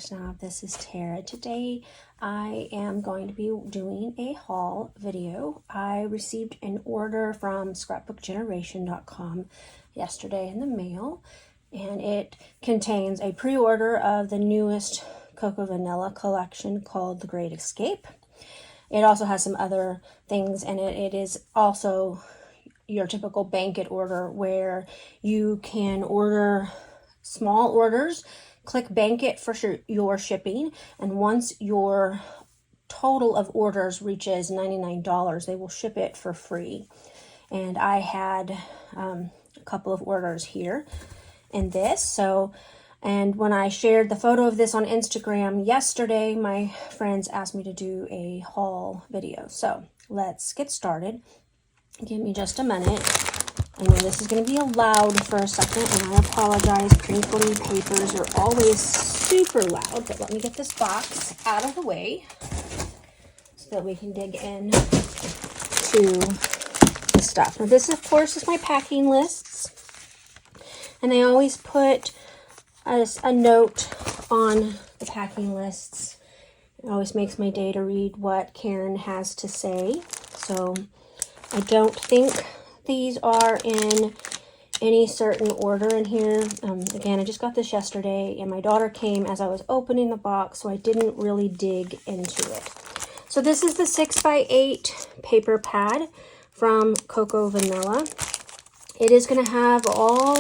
Snob. This is Tara. Today I am going to be doing a haul video. I received an order from scrapbookgeneration.com yesterday in the mail, and it contains a pre-order of the newest Cocoa Vanilla collection called The Great Escape. It also has some other things in it. It is also your typical blanket order where you can order small orders, click bank it for your shipping, and once your total of orders reaches $99, they will ship it for free. And I had a couple of orders here in this. And when I shared the photo of this on Instagram yesterday, my friends asked me to do a haul video. So let's get started. Give me just a minute. I know this is going to be loud for a second, and I apologize. Crinkly papers are always super loud, but let me get this box out of the way so that we can dig in to the stuff. Now this, of course, is my packing lists, and they always put a note on the packing lists. It always makes my day to read what Karen has to say. So I don't think these are in any certain order in here. Again, I just got this yesterday, and my daughter came as I was opening the box, so I didn't really dig into it. So this is the 6x8 paper pad from Cocoa Vanilla. It is going to have all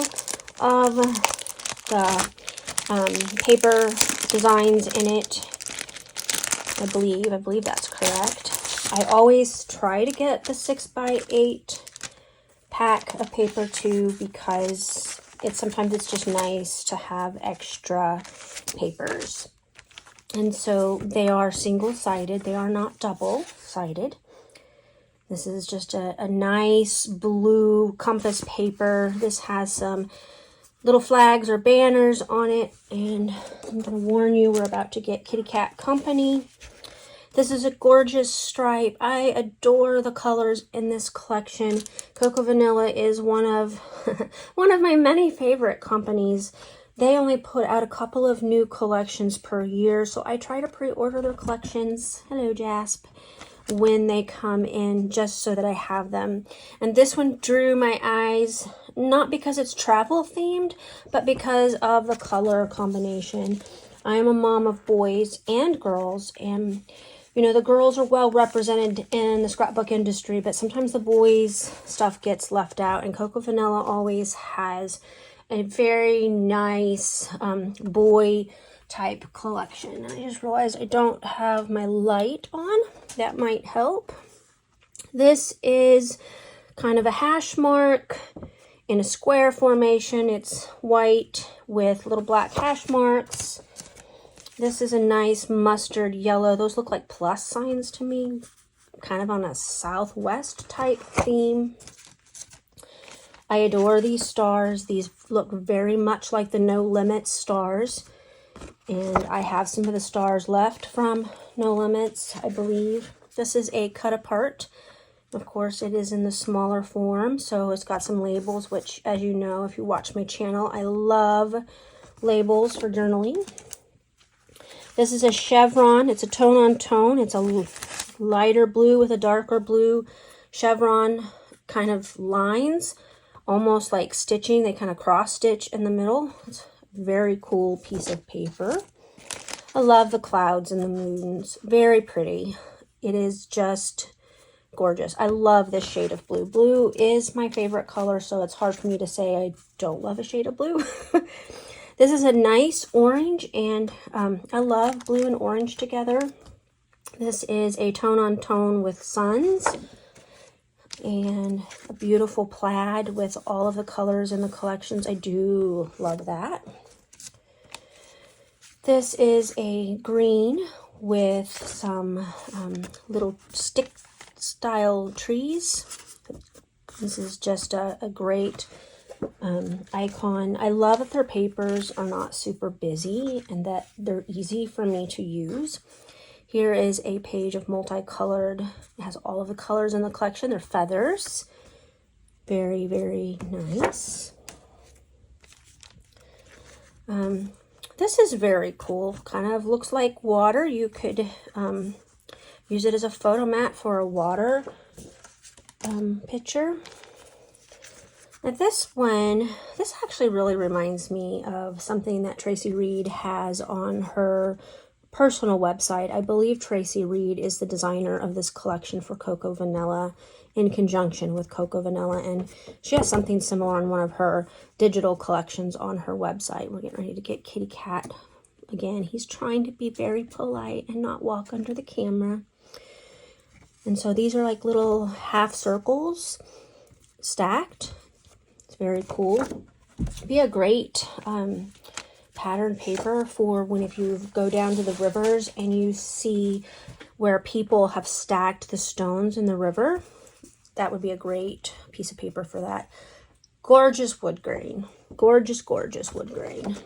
of the paper designs in it. I believe that's correct. I always try to get the 6x8 pack of paper too, because sometimes it's just nice to have extra papers. And so they are single-sided. They are not double-sided. This is just a nice blue compass paper. This has some little flags or banners on it, and I'm going to warn you, we're about to get kitty cat company. This is a gorgeous stripe. I adore the colors in this collection. Cocoa Vanilla is one of my many favorite companies. They only put out a couple of new collections per year, so I try to pre-order their collections. Hello, Jasp. When they come in, just so that I have them. And this one drew my eyes, not because it's travel themed, but because of the color combination. I am a mom of boys and girls, and you know, the girls are well represented in the scrapbook industry, but sometimes the boys' stuff gets left out, and Cocoa Vanilla always has a very nice boy type collection. I just realized I don't have my light on. That might help. This is kind of a hash mark in a square formation. It's white with little black hash marks. This is a nice mustard yellow. Those look like plus signs to me, kind of on a southwest type theme. I adore these stars. These look very much like the No Limits stars. And I have some of the stars left from No Limits, I believe. This is a cut apart. Of course, it is in the smaller form, so it's got some labels, which, as you know, if you watch my channel, I love labels for journaling. This is a chevron. It's a tone on tone. It's a lighter blue with a darker blue chevron kind of lines, almost like stitching. They kind of cross stitch in the middle. It's a very cool piece of paper. I love the clouds and the moons. Very pretty. It is just gorgeous. I love this shade of blue. Blue is my favorite color, so it's hard for me to say I don't love a shade of blue. This is a nice orange, and I love blue and orange together. This is a tone on tone with suns, and a beautiful plaid with all of the colors in the collections. I do love that. This is a green with some little stick style trees. This is just a great icon. I love that their papers are not super busy and that they're easy for me to use. Here is a page of multicolored. It has all of the colors in the collection. They're feathers. Very, very nice. This is very cool. Kind of looks like water. You could use it as a photo mat for a water picture. Now this one, this actually really reminds me of something that Tracy Reed has on her personal website. I believe Tracy Reed is the designer of this collection for Cocoa Vanilla in conjunction with Cocoa Vanilla, and she has something similar on one of her digital collections on her website. We're getting ready to get Kitty Cat again. He's trying to be very polite and not walk under the camera. And so these are like little half circles stacked. It's very cool. Be a great pattern paper for when if you go down to the rivers and you see where people have stacked the stones in the river. That would be a great piece of paper for that. Gorgeous wood grain. Gorgeous, gorgeous wood grain.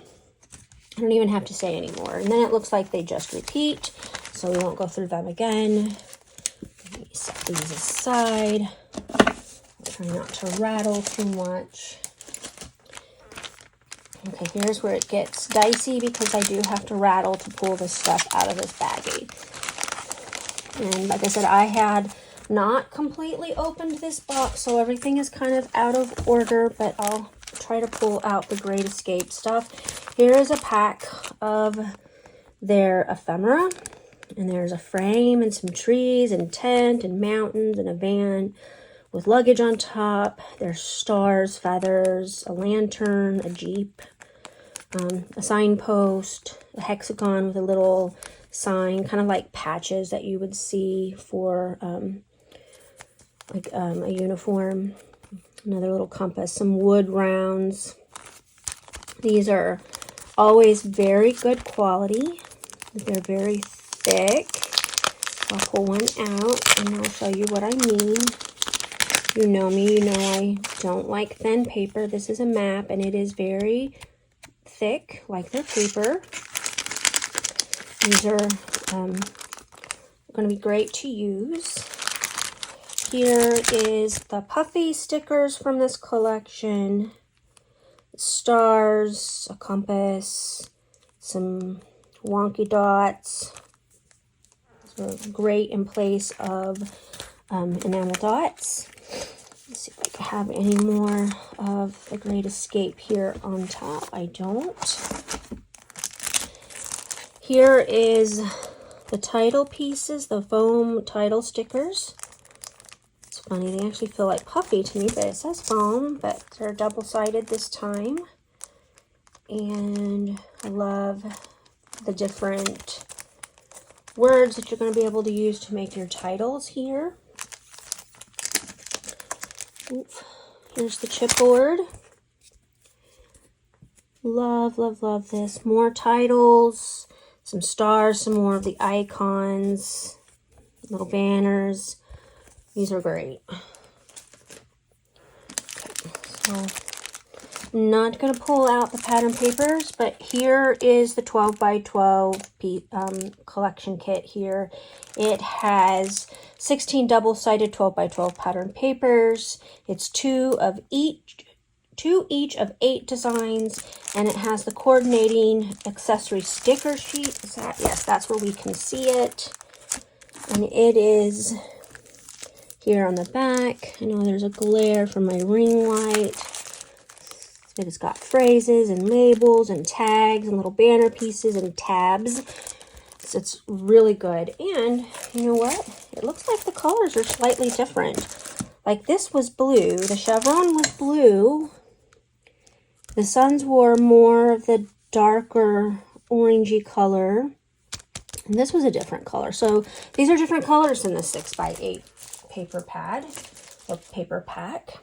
I don't even have to say anymore. And then it looks like they just repeat, so we won't go through them again. Let me set these aside. Try not to rattle too much. Okay, here's where it gets dicey because I do have to rattle to pull this stuff out of this baggie. And like I said, I had not completely opened this box, so everything is kind of out of order, but I'll try to pull out the Great Escape stuff. Here is a pack of their ephemera, and there's a frame and some trees and tent and mountains and a van with luggage on top. There's stars, feathers, a lantern, a jeep, a signpost, a hexagon with a little sign, kind of like patches that you would see for a uniform. Another little compass, some wood rounds. These are always very good quality. They're very thick. I'll pull one out and I'll show you what I mean. You know me, you know I don't like thin paper. This is a map and it is very thick, like their paper. These are going to be great to use. Here is the puffy stickers from this collection. Stars, a compass, some wonky dots. These are great in place of enamel dots. Let's see if I can have any more of the Great Escape here on top. I don't. Here is the title pieces, the foam title stickers. It's funny, they actually feel like puffy to me, but it says foam, but they're double-sided this time. And I love the different words that you're going to be able to use to make your titles here. Oops. Here's the chipboard. Love, love, love this. More titles, some stars, some more of the icons, little banners. These are great. So I'm not going to pull out the pattern papers, but here is the 12 by 12 collection kit here. It has 16 double-sided 12 by 12 pattern papers. It's two each of 8 designs, and it has the coordinating accessory sticker sheet. Is that? Yes, that's where we can see it. And it is here on the back. I know there's a glare from my ring light. It has got phrases and labels and tags and little banner pieces and tabs. So it's really good. And you know what? It looks like the colors are slightly different. Like this was blue. The chevron was blue. The Suns wore more of the darker orangey color. And this was a different color. So these are different colors in the 6x8 paper pad or paper pack.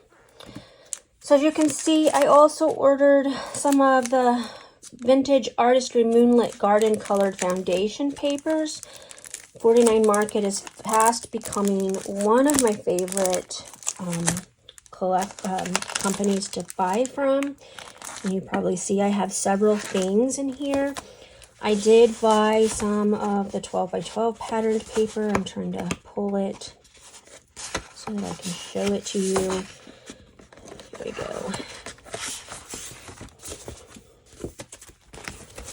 So as you can see, I also ordered some of the Vintage Artistry Moonlit Garden Colored Foundation papers. 49 Market is fast becoming one of my favorite companies to buy from. And you probably see I have several things in here. I did buy some of the 12 by 12 patterned paper. I'm trying to pull it so that I can show it to you. There we go.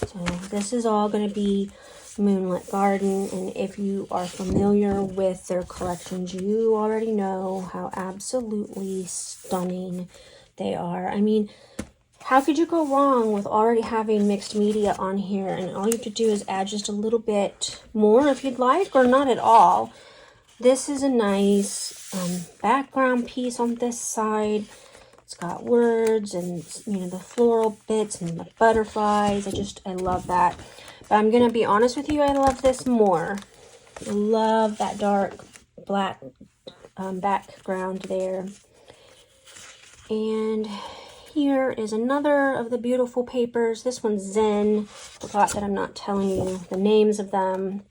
So this is all going to be Moonlit Garden, and if you are familiar with their collections, you already know how absolutely stunning they are. I mean, how could you go wrong with already having mixed media on here? And all you have to do is add just a little bit more if you'd like, or not at all. This is a nice background piece on this side. It's got words and, you know, the floral bits and the butterflies. I love that. But I'm going to be honest with you, I love this more. I love that dark black background there. And here is another of the beautiful papers. This one's Zen. Forgot that I'm not telling you the names of them.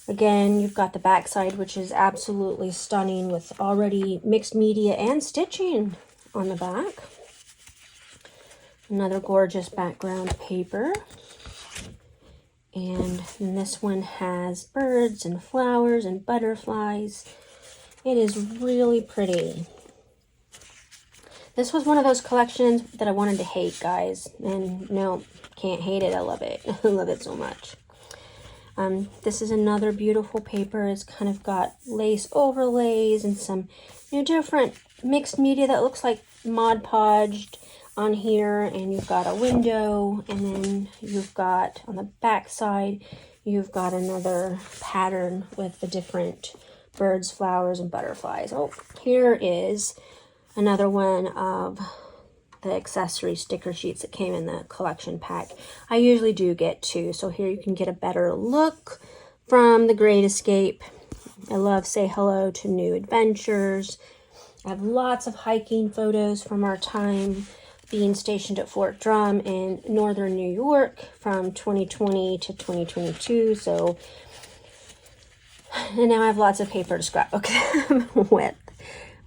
Again, you've got the back side, which is absolutely stunning with already mixed media and stitching on the back. Another gorgeous background paper. And this one has birds and flowers and butterflies. It is really pretty. This was one of those collections that I wanted to hate, guys. And no, can't hate it. I love it. I love it so much. This is another beautiful paper. It's kind of got lace overlays and some, you know, different mixed media that looks like Mod Podged on here. And you've got a window, and then you've got on the back side, you've got another pattern with the different birds, flowers, and butterflies. Oh, here is another one of the accessory sticker sheets that came in the collection pack. I usually do get two, so here you can get a better look from The Great Escape. I love Say Hello to New Adventures. I have lots of hiking photos from our time being stationed at Fort Drum in northern New York from 2020 to 2022. So, and now I have lots of paper to scrapbook them with.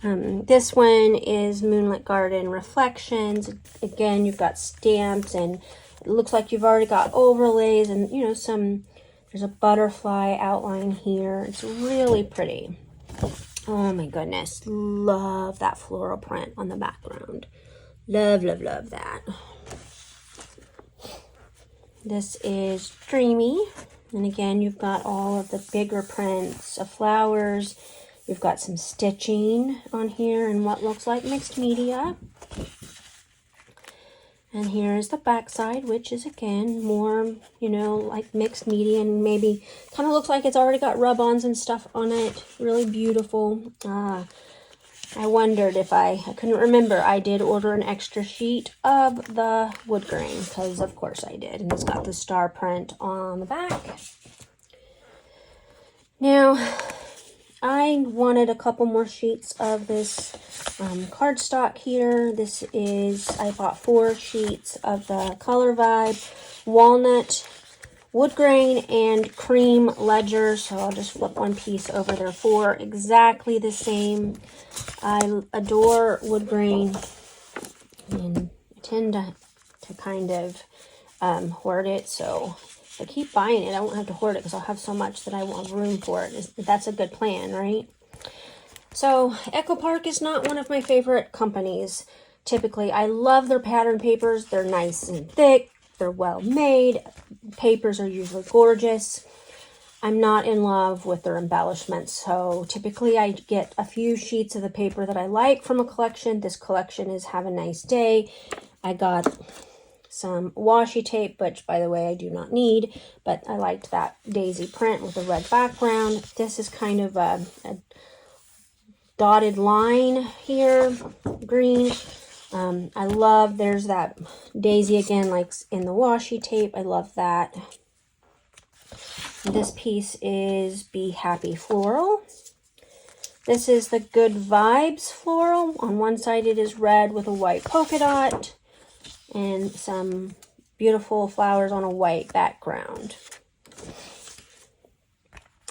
This one is Moonlit Garden Reflections. Again, you've got stamps, and it looks like you've already got overlays and, you know, there's a butterfly outline here. It's really pretty. Oh my goodness. Love that floral print on the background. Love, love, love that. This is Dreamy. And again, you've got all of the bigger prints of flowers. You've got some stitching on here and what looks like mixed media. And here is the back side, which is, again, more, you know, like mixed media, and maybe kind of looks like it's already got rub-ons and stuff on it. Really beautiful. I wondered if I couldn't remember. I did order an extra sheet of the wood grain, because of course I did. And it's got the star print on the back. Now, I wanted a couple more sheets of this cardstock here. This is, I bought 4 sheets of the Color Vibe Walnut Wood Grain and Cream Ledger. So I'll just flip one piece over there. 4 exactly the same. I adore wood grain and I tend to kind of hoard it. So if I keep buying it, I won't have to hoard it because I'll have so much that I won't have room for it. That's a good plan, right? So Echo Park is not one of my favorite companies. Typically, I love their pattern papers. They're nice and thick. They're well made. Papers are usually gorgeous. I'm not in love with their embellishments. So typically I get a few sheets of the paper that I like from a collection. This collection is Have a Nice Day. I got some washi tape, which, by the way, I do not need, but I liked that daisy print with a red background. This is kind of a dotted line here, green. I love, there's that daisy again, like in the washi tape. I love that. This piece is Be Happy Floral. This is the Good Vibes Floral. On one side it is red with a white polka dot and some beautiful flowers on a white background.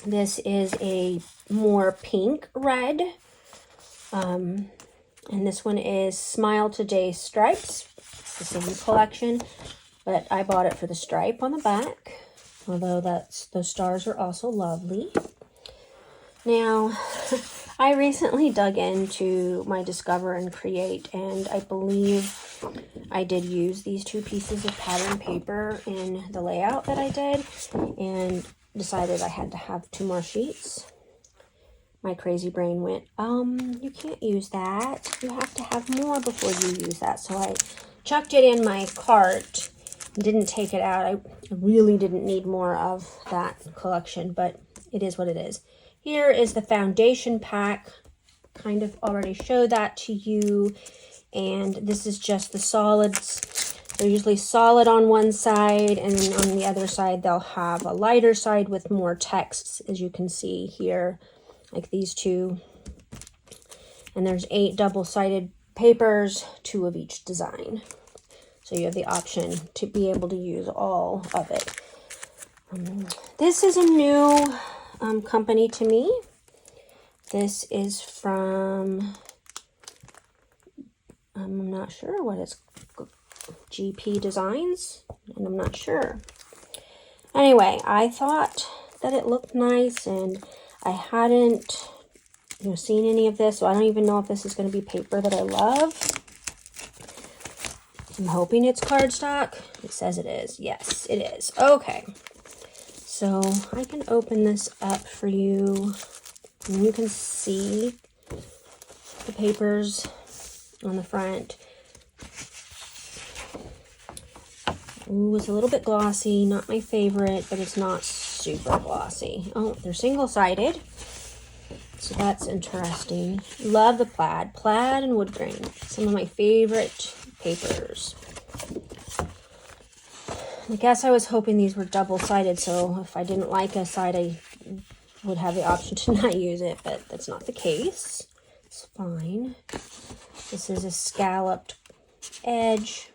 This is a more pink red. And this one is Smile Today Stripes. It's the same collection, but I bought it for the stripe on the back. Although those stars are also lovely. Now, I recently dug into my Discover and Create, and I believe I did use these 2 pieces of pattern paper in the layout that I did and decided I had to have 2 more sheets. My crazy brain went, you can't use that. You have to have more before you use that. So I chucked it in my cart and didn't take it out. I really didn't need more of that collection, but it is what it is. Here is the foundation pack. Kind of already showed that to you. And this is just the solids. They're usually solid on one side, and then on the other side they'll have a lighter side with more texts, as you can see here, like these 2. And there's 8 double-sided papers, 2 of each design. So you have the option to be able to use all of it. This is a new company to me. This is from, I'm not sure what it's, GP Designs, and I'm not sure. Anyway, I thought that it looked nice, and I hadn't seen any of this, so I don't even know if this is going to be paper that I love. I'm hoping it's cardstock. It says it is. Yes, it is. Okay. So I can open this up for you, and you can see the papers on the front. Ooh, it's a little bit glossy. Not my favorite, but it's not super glossy. Oh, they're single-sided. So that's interesting. Love the plaid. Plaid and wood grain. Some of my favorite papers. I guess I was hoping these were double-sided, so if I didn't like a side, I would have the option to not use it, but that's not the case. It's fine. This is a scalloped edge.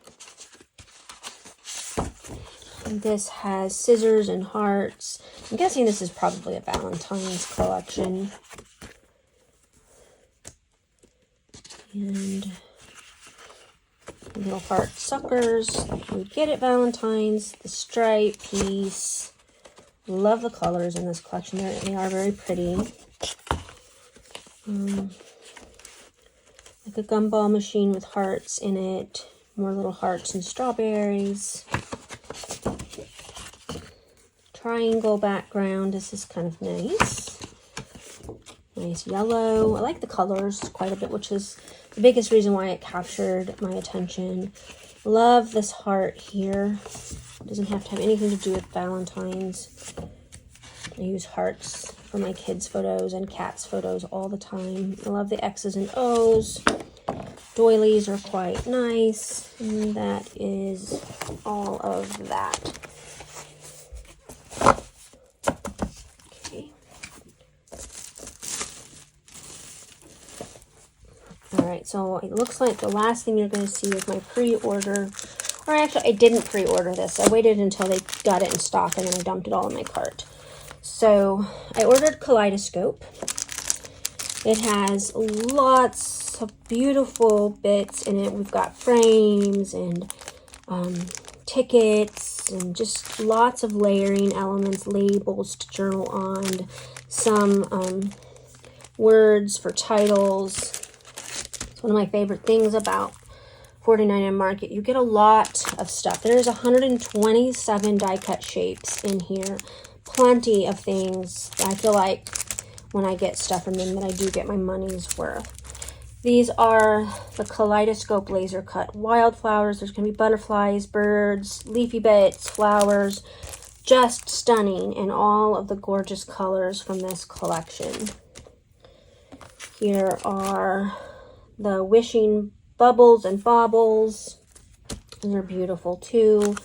And this has scissors and hearts. I'm guessing this is probably a Valentine's collection. And little heart suckers you would get at Valentine's. The stripe piece. Love the colors in this collection. They are very pretty. Like a gumball machine with hearts in it. More little hearts and strawberries. Triangle background. This is kind of nice. Nice yellow. I like the colors quite a bit, which is the biggest reason why it captured my attention. Love this heart here. It doesn't have to have anything to do with Valentine's. I use hearts for my kids' photos and cats' photos all the time. I love the X's and O's. Doilies are quite nice. And that is all of that. Alright, so it looks like the last thing you're going to see is my pre-order. Or actually, I didn't pre-order this. I waited until they got it in stock and then I dumped it all in my cart. So, I ordered Kaleidoscope. It has lots of beautiful bits in it. We've got frames and tickets and just lots of layering elements, labels to journal on, some words for titles. It's one of my favorite things about 49 Market. You get a lot of stuff. There's 127 die cut shapes in here. Plenty of things. I feel like when I get stuff from them that I do get my money's worth. These are the Kaleidoscope laser cut wildflowers. There's going to be butterflies, birds, leafy bits, flowers. Just stunning in all of the gorgeous colors from this collection. Here are the wishing bubbles and baubles. These are beautiful too.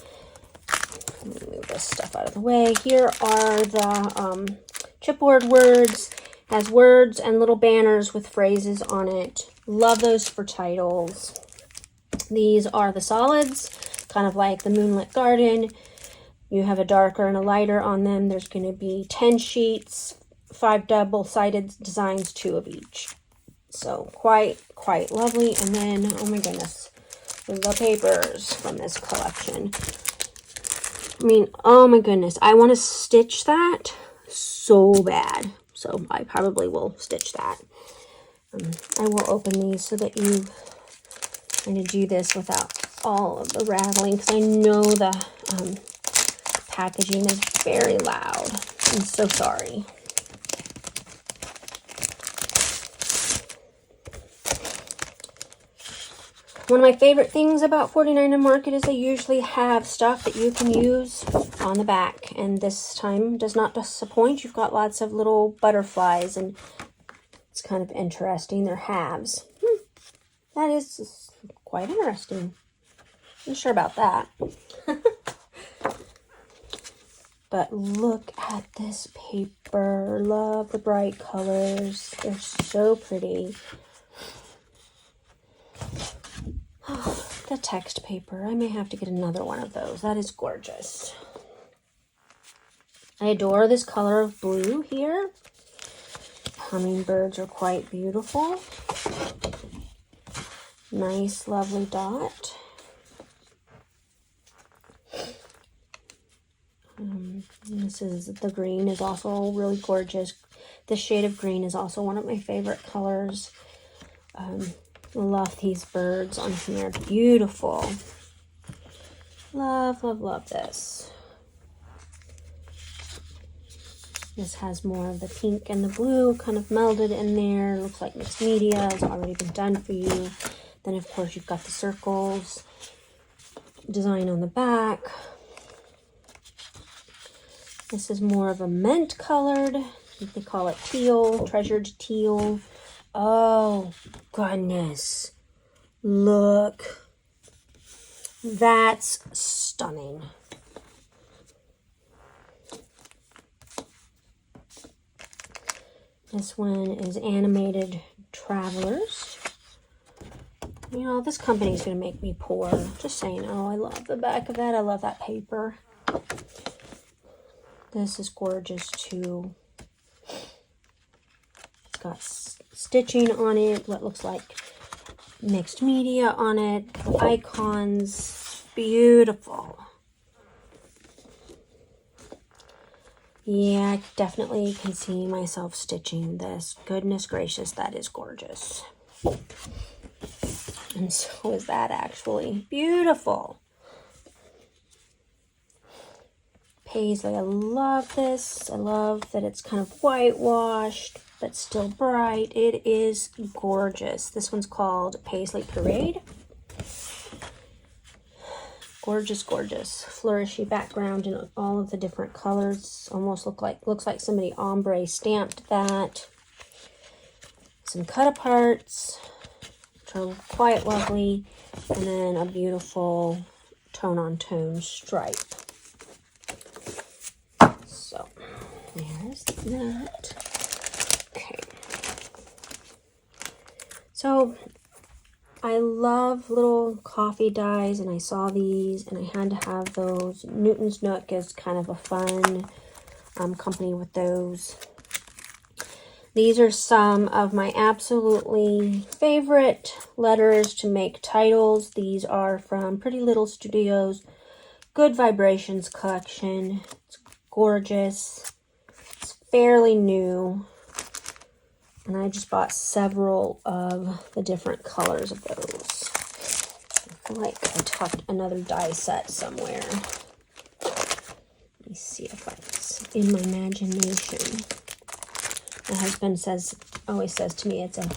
Let me move this stuff out of the way. Here are the chipboard words. Has words and little banners with phrases on it. Love those for titles. These are the solids, kind of like the Moonlit Garden. You have a darker and a lighter on them. There's going to be 10 sheets, 5 double-sided designs, 2 of each. So quite lovely. And then, oh my goodness, the papers from this collection. I mean, oh my goodness, I want to stitch that so bad. So I probably will stitch that. I will open these so that you I'm going to do this without all of the rattling because I know the packaging is very loud. I'm so sorry. One of my favorite things about 49 Market is they usually have stuff that you can use on the back, and this time does not disappoint. You've got lots of little butterflies, and it's kind of interesting. They're halves. That is quite interesting. I'm not sure about that. But look at this paper. Love the bright colors. They're so pretty. Oh, the text paper. I may have to get another one of those. That is gorgeous. I adore this color of blue here. Hummingbirds are quite beautiful. Nice, lovely dot. The green is also really gorgeous. This shade of green is also one of my favorite colors. Love these birds on here. Beautiful. Love, love, love this. This has more of the pink and the blue kind of melded in there. Looks like mixed media has already been done for you. Then, of course, you've got the circles design on the back. This is more of a mint colored. They call it teal, treasured teal. Oh, goodness. Look. That's stunning. This one is Animated Travelers. You know, this company is going to make me poor. Just saying. Oh, I love the back of that. I love that paper. This is gorgeous too. It's got stitching on it, what looks like mixed media on it, icons. Beautiful. Yeah, I definitely can see myself stitching this. Goodness gracious, that is gorgeous. And so is that actually. Beautiful. Paisley, I love this. I love that it's kind of whitewashed, but still bright. It is gorgeous. This one's called Paisley Parade. Gorgeous, gorgeous. Flourishy background in all of the different colors. Almost looks like somebody ombre stamped that. Some cut aparts, which are quite lovely. And then a beautiful tone-on-tone stripe. So, there's that. Okay. So, I love little coffee dies, and I saw these, and I had to have those. Newton's Nook is kind of a fun company with those. These are some of my absolutely favorite letters to make titles. These are from Pretty Little Studios Good Vibrations collection. It's gorgeous. It's fairly new. And I just bought several of the different colors of those. I feel like I tucked another die set somewhere. Let me see if it's in my imagination. My husband always says to me, it's an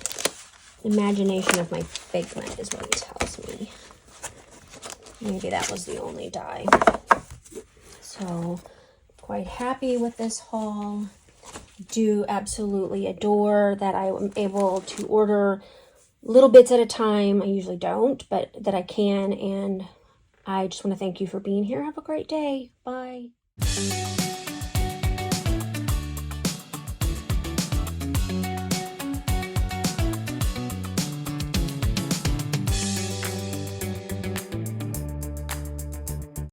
imagination of my figment is what he tells me. Maybe that was the only die. So, quite happy with this haul. Do absolutely adore that I am able to order little bits at a time. I usually don't, but that I can. And I just want to thank you for being here. Have a great day. Bye.